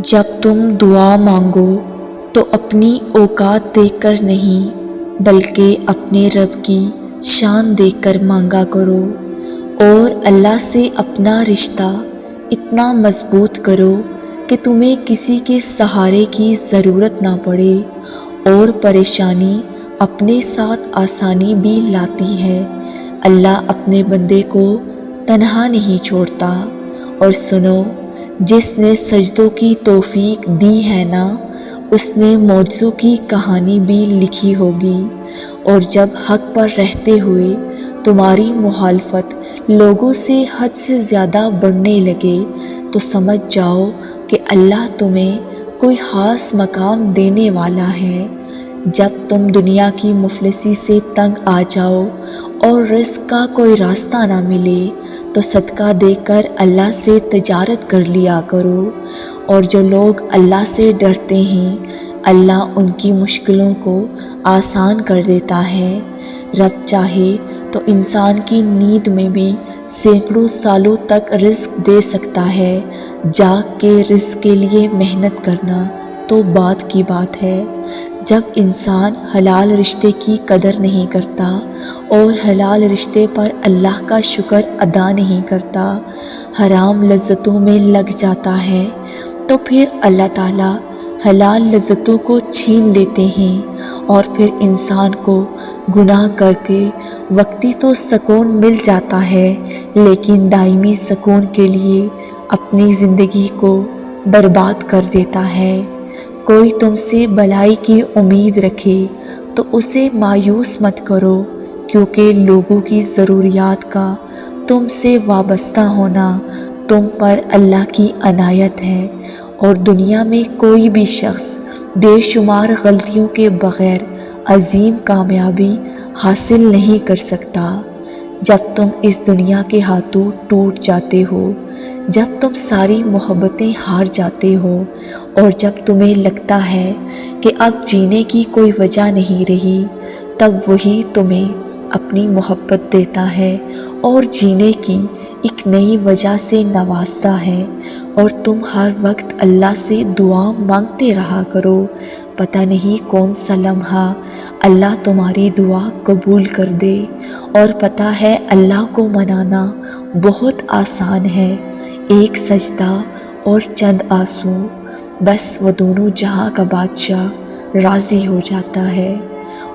جب تم دعا مانگو تو اپنی اوقات دیکھ کر نہیں بلکہ اپنے رب کی شان دیکھ کر مانگا کرو، اور اللہ سے اپنا رشتہ اتنا مضبوط کرو کہ تمہیں کسی کے سہارے کی ضرورت نہ پڑے، اور پریشانی اپنے ساتھ آسانی بھی لاتی ہے۔ اللہ اپنے بندے کو تنہا نہیں چھوڑتا۔ اور سنو، جس نے سجدوں کی توفیق دی ہے نا، اس نے معجزوں کی کہانی بھی لکھی ہوگی۔ اور جب حق پر رہتے ہوئے تمہاری مخالفت لوگوں سے حد سے زیادہ بڑھنے لگے تو سمجھ جاؤ کہ اللہ تمہیں کوئی خاص مقام دینے والا ہے۔ جب تم دنیا کی مفلسی سے تنگ آ جاؤ اور رزق کا کوئی راستہ نہ ملے تو صدقہ دے کر اللہ سے تجارت کر لیا کرو۔ اور جو لوگ اللہ سے ڈرتے ہیں، اللہ ان کی مشکلوں کو آسان کر دیتا ہے۔ رب چاہے تو انسان کی نیند میں بھی سینکڑوں سالوں تک رزق دے سکتا ہے۔ جاگ کے رزق کے لیے محنت کرنا تو بات کی بات ہے۔ جب انسان حلال رشتے کی قدر نہیں کرتا اور حلال رشتے پر اللہ کا شکر ادا نہیں کرتا، حرام لذتوں میں لگ جاتا ہے، تو پھر اللہ تعالیٰ حلال لذتوں کو چھین لیتے ہیں، اور پھر انسان کو گناہ کر کے وقتی تو سکون مل جاتا ہے، لیکن دائمی سکون کے لیے اپنی زندگی کو برباد کر دیتا ہے۔ کوئی تم سے بھلائی کی امید رکھے تو اسے مایوس مت کرو، کیونکہ لوگوں کی ضروریات کا تم سے وابستہ ہونا تم پر اللہ کی عنایت ہے، اور دنیا میں کوئی بھی شخص بے شمار غلطیوں کے بغیر عظیم کامیابی حاصل نہیں کر سکتا۔ جب تم اس دنیا کے ہاتھوں ٹوٹ جاتے ہو، جب تم ساری محبتیں ہار جاتے ہو، اور جب تمہیں لگتا ہے کہ اب جینے کی کوئی وجہ نہیں رہی، تب وہی تمہیں اپنی محبت دیتا ہے اور جینے کی ایک نئی وجہ سے نوازتا ہے۔ اور تم ہر وقت اللہ سے دعا مانگتے رہا کرو، پتہ نہیں کون سا لمحہ اللہ تمہاری دعا قبول کر دے۔ اور پتہ ہے اللہ کو منانا بہت آسان ہے، ایک سجدہ اور چند آنسو، بس وہ دونوں جہاں کا بادشاہ راضی ہو جاتا ہے۔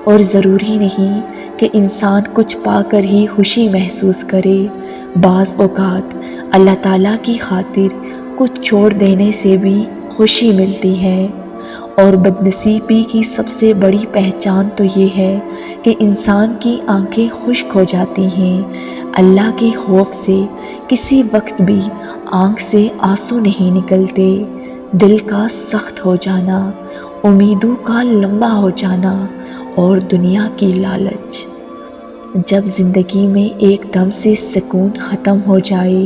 اور ضروری نہیں کہ انسان کچھ پا کر ہی خوشی محسوس کرے، بعض اوقات اللہ تعالیٰ کی خاطر کچھ چھوڑ دینے سے بھی خوشی ملتی ہے۔ اور بدنصیبی کی سب سے بڑی پہچان تو یہ ہے کہ انسان کی آنکھیں خشک ہو جاتی ہیں۔ اللہ کے خوف سے کسی وقت بھی آنکھ سے آنسو نہیں نکلتے۔ دل کا سخت ہو جانا، امیدوں کا لمبا ہو جانا، اور دنیا کی لالچ، جب زندگی میں ایک دم سے سکون ختم ہو جائے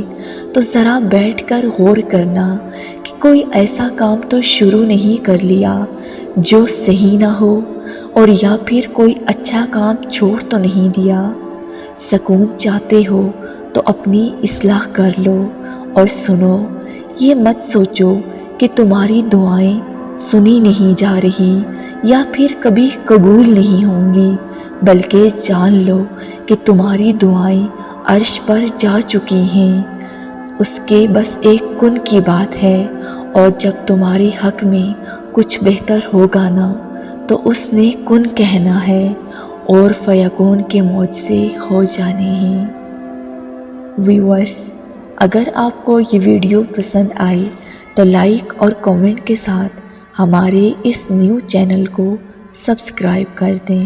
تو ذرا بیٹھ کر غور کرنا کہ کوئی ایسا کام تو شروع نہیں کر لیا جو صحیح نہ ہو، اور یا پھر کوئی اچھا کام چھوڑ تو نہیں دیا۔ سکون چاہتے ہو تو اپنی اصلاح کر لو۔ اور سنو، یہ مت سوچو کہ تمہاری دعائیں سنی نہیں جا رہی یا پھر کبھی قبول نہیں ہوں گی، بلکہ جان لو کہ تمہاری دعائیں عرش پر جا چکی ہیں۔ اس کے بس ایک کن کی بات ہے، اور جب تمہارے حق میں کچھ بہتر ہوگا نا تو اس نے کن کہنا ہے اور فیکون کے معجزے ہو جانے ہیں۔ ویورز، اگر آپ کو یہ ویڈیو پسند آئے تو لائک اور کامنٹ کے ساتھ ہمارے اس نیو چینل کو سبسکرائب کر دیں۔